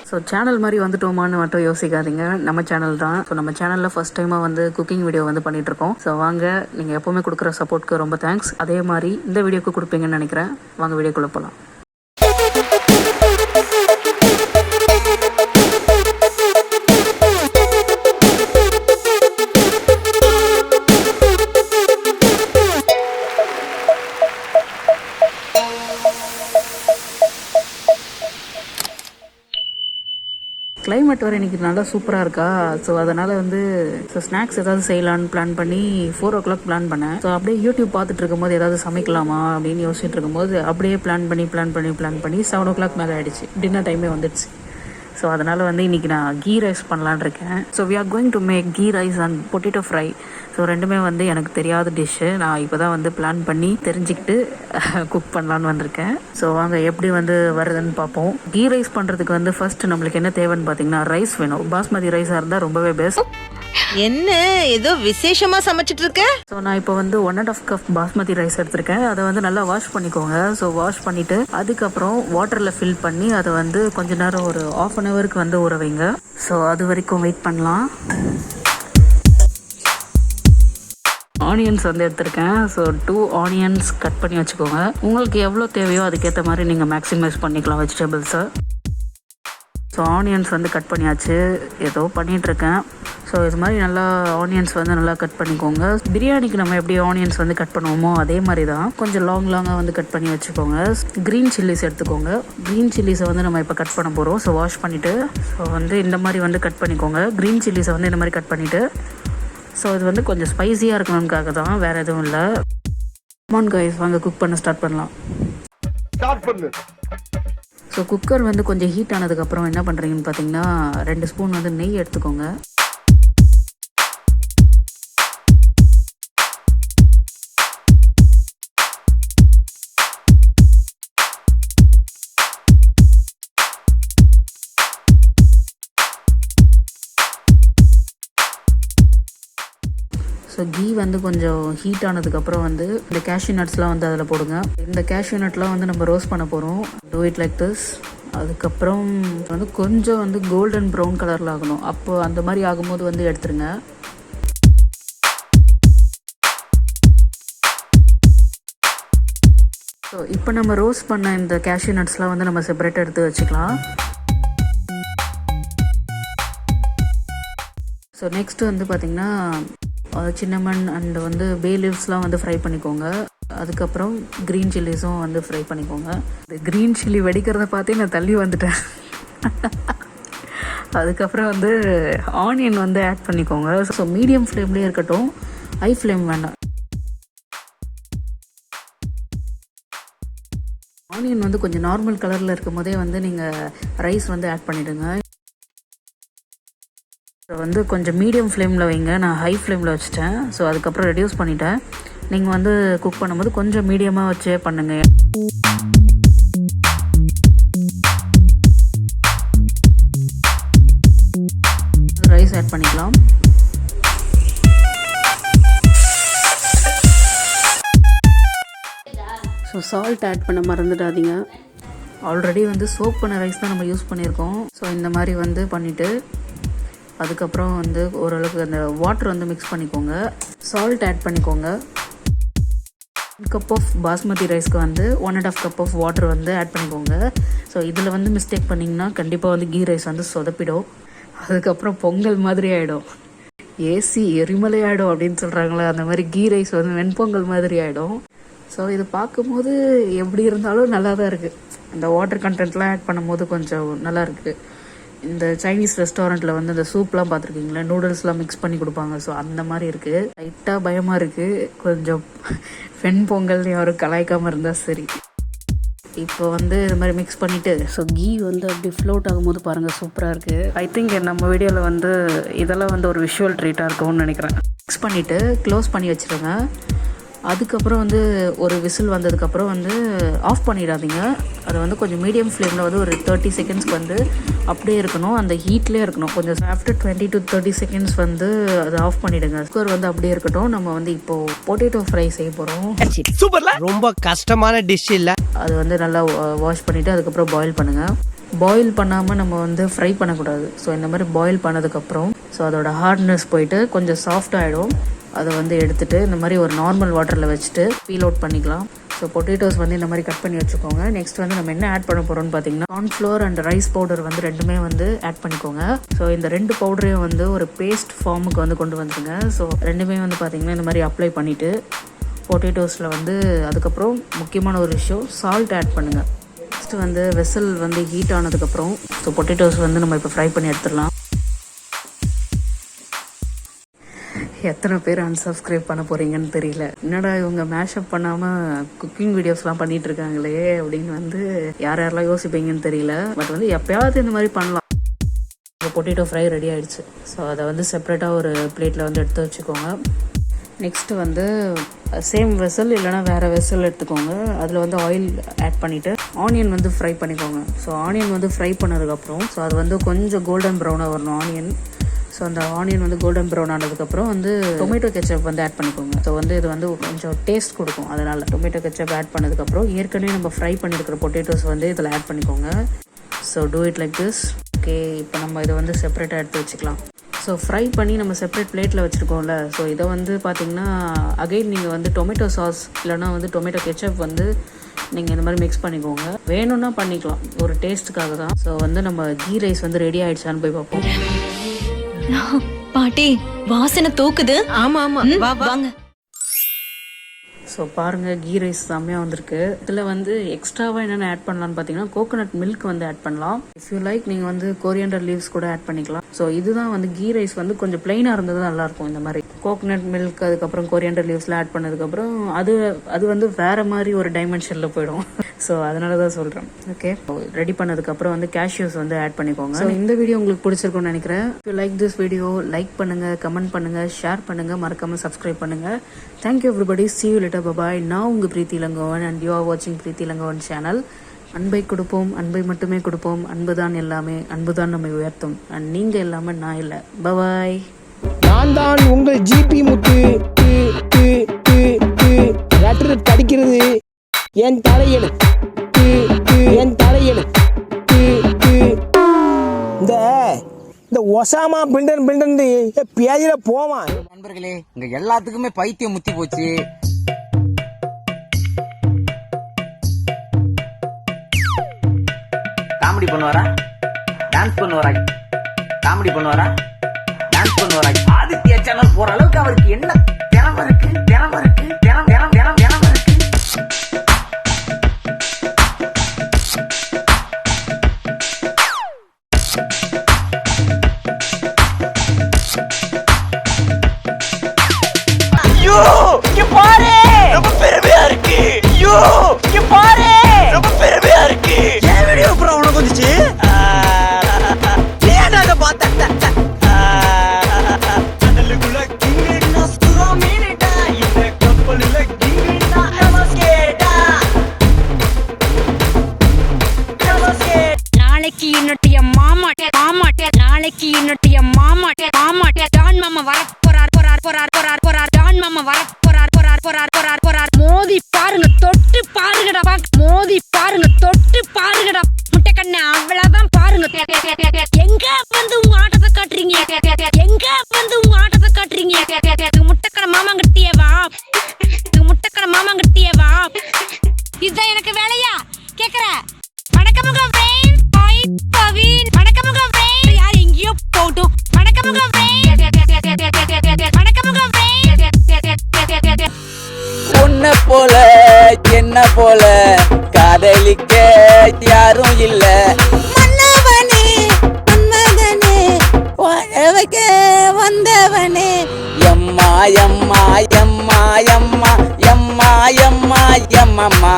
So channel மாதிரி வந்துட்டோமான்னு மட்டும் யோசிக்காதீங்க, நம்ம சேனல் தான். ஸோ நம்ம சேனலில் ஃபர்ஸ்ட் டைமாக வந்து குக்கிங் வீடியோ வந்து பண்ணிகிட்ருக்கோம். ஸோ வாங்க, நீங்கள் எப்போவுமே கொடுக்குற சப்போர்ட்க்கு ரொம்ப தேங்க்ஸ். அதே மாதிரி இந்த வீடியோக்கு கொடுப்பீங்கன்னு நினைக்கிறேன். வாங்க வீடியோக்குள்ளே போகலாம். கிளைமேட் வர இன்றைக்கி நல்லா சூப்பராக இருக்கா. ஸோ அதனால் வந்து ஸ்நாக்ஸ் ஏதாவது செய்யலான்னு பிளான் பண்ணி 4 o'clock பிளான் பண்ணேன். ஸோ அப்படியே யூடியூப் பார்த்துட்டு இருக்கும்போது ஏதாவது சமைக்கலாமா அப்படின்னு யோசிச்சுட்டு இருக்கும்போது அப்படியே பிளான் பண்ணி 7 o'clock மேலே ஆகிடுச்சு. டின்னர் டைமே வந்துடுச்சு. ஸோ அதனால் வந்து இன்றைக்கி நான் கீ ரைஸ் பண்ணலான் இருக்கேன். So we are going to make ghee rice and potato fry. So ரெண்டுமே வந்து எனக்கு தெரியாத டிஷ்ஷு. நான் இப்போ தான் வந்து பிளான் பண்ணி தெரிஞ்சுக்கிட்டு குக் பண்ணலான்னு வந்திருக்கேன். ஸோ வாங்க எப்படி வந்து வருதுன்னு பார்ப்போம். கீ ரைஸ் பண்ணுறதுக்கு வந்து ஃபர்ஸ்ட் நம்மளுக்கு என்ன தேவைன்னு பார்த்தீங்கன்னா ரைஸ் வேணும். பாஸ்மதி ரைஸாக இருந்தால் ரொம்பவே பெஸ்ட். என்ன ஏதோ விசேஷமா சமைச்சிட்டு இருக்க? ஸோ நான் இப்போ வந்து 1.5 cup பாஸ்மதி ரைஸ் எடுத்திருக்கேன். அதை வந்து நல்லா வாஷ் பண்ணிக்கோங்க. ஸோ வாஷ் பண்ணிவிட்டு அதுக்கப்புறம் வாட்டரில் ஃபில் பண்ணி அதை வந்து கொஞ்ச நேரம் ஒரு 1/2 hour வந்து ஊற வைங்க. ஸோ அது வரைக்கும் வெயிட் பண்ணலாம். ஆனியன்ஸ் வந்து எடுத்திருக்கேன். ஸோ 2 onions கட் பண்ணி வச்சுக்கோங்க. உங்களுக்கு எவ்வளோ தேவையோ அதுக்கேற்ற மாதிரி நீங்கள் மேக்ஸிமைஸ் பண்ணிக்கலாம் வெஜிடபிள்ஸை. ஸோ ஆனியன்ஸ் வந்து கட் பண்ணியாச்சு. ஏதோ பண்ணிகிட்ருக்கேன். ஸோ இது மாதிரி நல்லா ஆனியன்ஸ் வந்து நல்லா கட் பண்ணிக்கோங்க. பிரியாணிக்கு நம்ம எப்படி ஆனியன்ஸ் வந்து கட் பண்ணுவோமோ அதே மாதிரி தான் கொஞ்சம் லாங்காக வந்து கட் பண்ணி வச்சுக்கோங்க. க்ரீன் சில்லிஸ் எடுத்துக்கோங்க. க்ரீன் சில்லிஸை வந்து நம்ம இப்போ கட் பண்ண போகிறோம். ஸோ வாஷ் பண்ணிவிட்டு ஸோ வந்து இந்த மாதிரி வந்து கட் பண்ணிக்கோங்க. க்ரீன் சில்லிஸை வந்து இந்த மாதிரி கட் பண்ணிவிட்டு ஸோ இது வந்து கொஞ்சம் ஸ்பைஸியாக இருக்கணும்னுக்காக தான், வேறு எதுவும் இல்லை. மான் கைஸ், வாங்க குக் பண்ண ஸ்டார்ட் பண்ணலாம். ஸோ குக்கர் வந்து கொஞ்சம் ஹீட் ஆனதுக்கப்புறம் என்ன பண்ணுறீங்கன்னு பார்த்தீங்கன்னா 2 ஸ்பூன் வந்து நெய் எடுத்துக்கோங்க. ஸோ கீ வந்து கொஞ்சம் ஹீட் ஆனதுக்கப்புறம் வந்து இந்த கேஷ்யூ நட்ஸ்லாம் வந்து அதில் போடுங்க. இந்த கேஷ்யூ நட்லாம் வந்து நம்ம ரோஸ்ட் பண்ண போகிறோம். Do it like this. அதுக்கப்புறம் வந்து கொஞ்சம் வந்து கோல்டன் ப்ரௌன் கலரில் ஆகணும். அப்போ அந்த மாதிரி ஆகும்போது வந்து எடுத்துருங்க. ஸோ இப்போ நம்ம ரோஸ்ட் பண்ண இந்த கேஷ்யூ நட்ஸ்லாம் வந்து நம்ம செப்பரேட்டாக எடுத்து வச்சுக்கலாம். ஸோ நெக்ஸ்ட்டு வந்து பார்த்திங்கன்னா சின்னமன் அண்ட் வந்து பே லீவ்ஸ்லாம் வந்து ஃப்ரை பண்ணிக்கோங்க. அதுக்கப்புறம் க்ரீன் சில்லிஸும் வந்து ஃப்ரை பண்ணிக்கோங்க. இந்த க்ரீன் சில்லி வெடிக்கிறத பார்த்தே நான் தள்ளி வந்துட்டேன். அதுக்கப்புறம் வந்து ஆனியன் வந்து ஆட் பண்ணிக்கோங்க. ஸோ மீடியம் ஃப்ளேம்லேயே இருக்கட்டும், ஹை ஃப்ளேம் வேண்டாம். ஆனியன் வந்து கொஞ்சம் நார்மல் கலரில் இருக்கும் போதே வந்து நீங்கள் ரைஸ் வந்து ஆட் பண்ணிவிடுங்க. ஸோ வந்து கொஞ்சம் மீடியம் ஃப்ளேமில் வைங்க. நான் ஹை ஃப்ளேமில் வச்சுட்டேன். ஸோ அதுக்கப்புறம் ரெடியூஸ் பண்ணிவிட்டேன். நீங்கள் வந்து குக் பண்ணும்போது கொஞ்சம் மீடியமாக வச்சே பண்ணுங்கள். ரைஸ் ஆட் பண்ணிக்கலாம். ஸோ சால்ட் ஆட் பண்ண மறந்துடாதீங்க. ஆல்ரெடி வந்து சோக் பண்ண ரைஸ் தான் நம்ம யூஸ் பண்ணியிருக்கோம். ஸோ இந்த மாதிரி வந்து பண்ணிவிட்டு அதுக்கப்புறம் வந்து ஓரளவுக்கு அந்த வாட்டர் வந்து மிக்ஸ் பண்ணிக்கோங்க. சால்ட் ஆட் பண்ணிக்கோங்க. 1 cup ஆஃப் பாஸ்மதி ரைஸ்க்கு வந்து 1.5 cup ஆஃப் வாட்டர் வந்து ஆட் பண்ணிக்கோங்க. ஸோ இதில் வந்து மிஸ்டேக் பண்ணிங்கன்னா கண்டிப்பாக வந்து கீ ரைஸ் வந்து சொதப்பிடும். அதுக்கப்புறம் பொங்கல் மாதிரி ஆகிடும். ஏசி எரிமலை ஆகிடும் அப்படின்னு சொல்கிறாங்களே, அந்த மாதிரி கீ ரைஸ் வந்து வெண்பொங்கல் மாதிரி ஆகிடும். ஸோ இது பார்க்கும்போது எப்படி இருந்தாலும் நல்லா தான் இருக்குது. அந்த வாட்டர் கண்டென்ட்லாம் ஆட் பண்ணும்போது கொஞ்சம் நல்லா இருக்குது. இந்த சைனீஸ் ரெஸ்டாரண்ட்டில் வந்து இந்த சூப்லாம் பார்த்துருக்கீங்களா, நூடுல்ஸ்லாம் மிக்ஸ் பண்ணி கொடுப்பாங்க. ஸோ அந்த மாதிரி இருக்குது. லைட்டாக பயமாக இருக்குது. கொஞ்சம் வெண்பொங்கல் யாரும் கலாய்க்காமல் இருந்தால் சரி. இப்போ வந்து இது மாதிரி மிக்ஸ் பண்ணிவிட்டு ஸோ கீ வந்து அப்படி ஃப்ளோட் ஆகும்போது பாருங்கள், சூப்பராக இருக்குது. ஐ திங்க் நம்ம வீடியோவில் வந்து இதெல்லாம் வந்து ஒரு விஷுவல் ட்ரீட்டாக இருக்கும்னு நினைக்கிறேன். மிக்ஸ் பண்ணிவிட்டு க்ளோஸ் பண்ணி வச்சுருங்க. அதுக்கப்புறம் வந்து ஒரு விசில் வந்ததுக்கப்புறம் வந்து ஆஃப் பண்ணிடாதீங்க. அதை வந்து கொஞ்சம் மீடியம் ஃப்ளேமில் வந்து ஒரு 30 செகண்ட்ஸ்க்கு வந்து அப்படியே இருக்கணும். அந்த ஹீட்லேயே இருக்கணும். கொஞ்சம் ஆஃப்டர் 20 to 30 செகண்ட்ஸ் வந்து அதை ஆஃப் பண்ணிவிடுங்க. குக்கர் வந்து அப்படியே இருக்கட்டும். நம்ம வந்து இப்போது பொட்டேட்டோ ஃப்ரை செய்ய போகிறோம். சூப்பர்ல, ரொம்ப கஷ்டமான டிஷ் இல்லை. அது வந்து நல்லா வாஷ் பண்ணிவிட்டு அதுக்கப்புறம் பாயில் பண்ணுங்கள். பாயில் பண்ணாமல் நம்ம வந்து ஃப்ரை பண்ணக்கூடாது. ஸோ இந்த மாதிரி பாயில் பண்ணதுக்கப்புறம் ஸோ அதோட ஹார்ட்னஸ் போயிட்டு கொஞ்சம் சாஃப்ட் ஆகிடும். அதை வந்து எடுத்துகிட்டு இந்த மாதிரி ஒரு நார்மல் வாட்டரில் வச்சுட்டு பீல் அவுட் பண்ணிக்கலாம். ஸோ பொட்டேட்டோஸ் வந்து இந்த மாதிரி கட் பண்ணி வச்சுக்கோங்க. நெக்ஸ்ட் வந்து நம்ம என்ன ஆட் பண்ண போகிறோம்னு பார்த்தீங்கன்னா கார்ன்ஃப்ளோர் அண்ட் ரைஸ் பவுடர் வந்து ரெண்டுமே வந்து ஆட் பண்ணிக்கோங்க. ஸோ இந்த 2 பவுடரையும் வந்து ஒரு பேஸ்ட் ஃபார்முக்கு வந்து கொண்டு வந்துருங்க. ஸோ ரெண்டுமே வந்து பார்த்தீங்கன்னா இந்த மாதிரி அப்ளை பண்ணிவிட்டு பொட்டேட்டோஸில் வந்து அதுக்கப்புறம் முக்கியமான ஒரு விஷயம் சால்ட் ஆட் பண்ணுங்கள். நெக்ஸ்ட்டு வந்து வெசல் வந்து ஹீட் ஆனதுக்கப்புறம் ஸோ பொட்டேட்டோஸ் வந்து நம்ம இப்போ ஃப்ரை பண்ணி எடுத்துடலாம். எத்தனை பேர் அன்சப்ஸ்கிரைப் பண்ண போகிறீங்கன்னு தெரியல. என்னடா இவங்க மேஷப் பண்ணாமல் குக்கிங் வீடியோஸ்லாம் பண்ணிட்டு இருக்காங்களே அப்படின்னு வந்து யாரெல்லாம் யோசிப்பீங்கன்னு தெரியல. பட் வந்து எப்பயாவது இந்த மாதிரி பண்ணலாம். பொட்டேட்டோ ஃப்ரை ரெடி ஆகிடுச்சு. ஸோ அதை வந்து செப்ரேட்டாக ஒரு பிளேட்டில் வந்து எடுத்து வச்சுக்கோங்க. நெக்ஸ்ட்டு வந்து சேம் வெசல் இல்லைனா வேறு வெசல் எடுத்துக்கோங்க. அதில் வந்து ஆயில் ஆட் பண்ணிவிட்டு ஆனியன் வந்து ஃப்ரை பண்ணிக்கோங்க. ஸோ ஆனியன் வந்து ஃப்ரை பண்ணதுக்கப்புறம் ஸோ அது வந்து கொஞ்சம் கோல்டன் ப்ரௌனாக வரணும் ஆனியன். ஸோ அந்த ஆனியன் வந்து கோல்டன் ப்ரௌன் ஆனதுக்கப்புறம் வந்து டொமேட்டோ கெச்சப் வந்து ஆட் பண்ணிக்கோங்க. ஸோ வந்து இது வந்து கொஞ்சம் டேஸ்ட் கொடுக்கும். அதனால் டொமேட்டோ கெச்சப் ஆட் பண்ணதுக்கப்புறம் ஏற்கனவே நம்ம ஃப்ரை பண்ணியிருக்கிற பொட்டேட்டோஸ் வந்து இதில் ஆட் பண்ணிக்கோங்க. So do it like this. Okay, இப்போ நம்ம இதை வந்து செப்பரேட்டாக எடுத்து வச்சுக்கலாம். ஸோ ஃப்ரை பண்ணி நம்ம செப்பரேட் பிளேட்டில் வச்சுருக்கோம்ல. ஸோ இதை வந்து பார்த்திங்கன்னா அகைன் நீங்கள் வந்து டொமேட்டோ சாஸ் இல்லைனா வந்து டொமேட்டோ கெச்சப் வந்து நீங்கள் இந்த மாதிரி மிக்ஸ் பண்ணிக்கோங்க. வேணும்னா பண்ணிக்கலாம், ஒரு டேஸ்ட்டுக்காக தான். ஸோ வந்து நம்ம கீ ரைஸ் வந்து ரெடி ஆகிடுச்சான்னு போய் பார்ப்போம். பாட்டி வாசனை தூக்குது. ஆமா ஆமா, வாங்க. ஸோ பாருங்கள், கீ ரைஸ் செம்மையாக வந்திருக்கு. இதில் வந்து எக்ஸ்ட்ராவாக என்னென்ன ஆட் பண்ணலான்னு பார்த்தீங்கன்னா கோகோனட் மில்க் வந்து ஆட் பண்ணலாம். இஃப் யூ லைக் நீங்கள் வந்து கோரியண்டர் லீவ்ஸ் கூட ஆட் பண்ணிக்கலாம். ஸோ இதுதான் வந்து கீ ரைஸ் வந்து கொஞ்சம் பிளைனாக இருந்தது நல்லாயிருக்கும். இந்த மாதிரி கோகோனட் மில்க் அதுக்கப்புறம் கோரியண்டர் லீவ்ஸ்லாம் ஆட் பண்ணதுக்கப்புறம் அது வந்து வேறு மாதிரி ஒரு டைமென்ஷனில் போயிடும். ஸோ அதனால தான் சொல்கிறேன். ஓகே, ரெடி பண்ணதுக்கப்புறம் வந்து கேஷ்யூஸ் வந்து ஆட் பண்ணிக்கோங்க. ஸோ இந்த வீடியோ உங்களுக்கு பிடிச்சிருக்கும்னு நினைக்கிறேன். You like this video, like பண்ணுங்கள், கமெண்ட் பண்ணுங்கள், ஷேர் பண்ணுங்கள், மறக்காமல் சப்ஸ்கிரைப் பண்ணுங்கள். Thank you everybody. See you later. Bye. நான் உங்கள் Preethi Ilangovan and you are watching Preethi Ilangovan channel. அன்பை கொடுப்போம், அன்பை மட்டுமே கொடுப்போம். அன்புதான் எல்லாமே, அன்புதான் நம்மை உயர்த்தும். அண்ட் நீங்கள் எல்லாமே நான் இல்லை. பாய். நான் தான் உங்கள் ஜிபி முத்து. லெட்டர் படிக்கிறது என் தலையெழுத்து, என் தலையெழுத்து. இந்த ஒசாமா பில்டன் பேஜில போவான். நண்பர்களே, இங்க எல்லாத்துக்குமே பைத்தியம் முத்தி போச்சு. காமெடி பண்ணுவாரா, டான்ஸ் பண்ணுவாரா, காமெடி பண்ணுவாரா, டான்ஸ் பண்ணுவாரா. ஆதித்யா சேனல் போற அளவுக்கு அவருக்கு என்ன திறமை இருக்கு, திறமை இருக்கு, திறமை இருக்கு. ஐயோ இங்க பாரு, ரொம்ப பெருமையா இருக்கு. ஐயோ இங்க பாரு, ரொம்ப பெருமையா இருக்கு. ஏன் வீடியோ அப்புறம் உனக்கு வந்துச்சு? ஏன்டா அத பார்த்தா கடலுக்குள்ள கிங்கினா சுறா மீனிட்டா, இந்த கப்பலுல கிங்கினா நமஸ்கேடா. நாளைக்கு என்னுடைய மாமாட்டே நாளைக்கு என்னுடைய மாமாட்டே டான் மாமா வரப்போறார் டான் மாமா வரப்போறார். மோதி பாருங்க, தொட்டு பாருங்கடா, மோதி பாருங்க, தொட்டு பாருங்கடா. முட்டை கண்ணு அவ்வளவுதான் பாருங்க. எங்க வந்து உங்க ஆட்டத்தை காட்டுறீங்க, எங்க வந்து உங்க ஆட்டத்தை காட்டுறீங்க. முட்டைக்கடை மாமாங்கிட்டியே வா, முட்டைக்கடை மாமாங்கிட்டியே வா. இதுதான் எனக்கு வேலையா கேக்குற? வணக்கமுங்க ஃப்ரெண்ட்ஸ், ஹாய் பவின். வணக்கமுங்க ஃப்ரெண்ட்ஸ், யார் எங்கேயோ போட்டும். வணக்கமுங்க ஃப்ரெண்ட்ஸ், வணக்கமுங்க ஃப்ரெண்ட்ஸ். உன்னை போல என்ன போல காதலிக்க யாரும் இல்ல. மன்னவனே மன்மதனே வாழவைக்க வந்தவனே. எம்மா எம்மா எம்மா எம்மா எம்மா எம்மா எம்மம்மா